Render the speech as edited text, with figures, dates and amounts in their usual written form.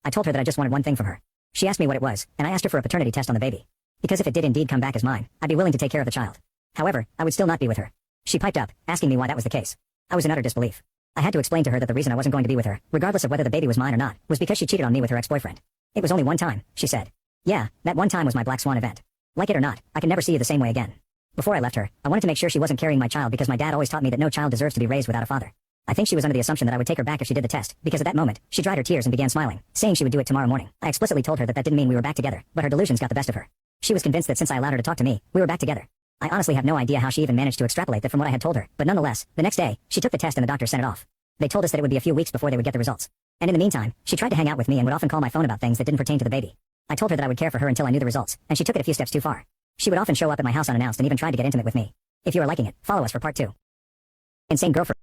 I told her that I just wanted one thing from her. She asked me what it was, and I asked her for a paternity test on the baby. Because if it did indeed come back as mine, I'd be willing to take care of the child. However, I would still not be with her. She piped up, asking me why that was the case. I was in utter disbelief. I had to explain to her that the reason I wasn't going to be with her, regardless of whether the baby was mine or not, was because she cheated on me with her ex-boyfriend. It was only one time, she said. Yeah, that one time was my black swan event. Like it or not, I can never see you the same way again. Before I left her, I wanted to make sure she wasn't carrying my child because my dad always taught me that no child deserves to be raised without a father. I think she was under the assumption that I would take her back if she did the test, because at that moment, she dried her tears and began smiling, saying she would do it tomorrow morning. I explicitly told her that that didn't mean we were back together, but her delusions got the best of her. She was convinced that since I allowed her to talk to me, we were back together. I honestly have no idea how she even managed to extrapolate that from what I had told her, but nonetheless, the next day, she took the test and the doctor sent it off. They told us that it would be a few weeks before they would get the results. And in the meantime, she tried to hang out with me and would often call my phone about things that didn't pertain to the baby. I told her that I would care for her until I knew the results, and she took it a few steps too far. She would often show up at my house unannounced and even tried to get intimate with me. If you are liking it, follow us for part 2. Insane girlfriend.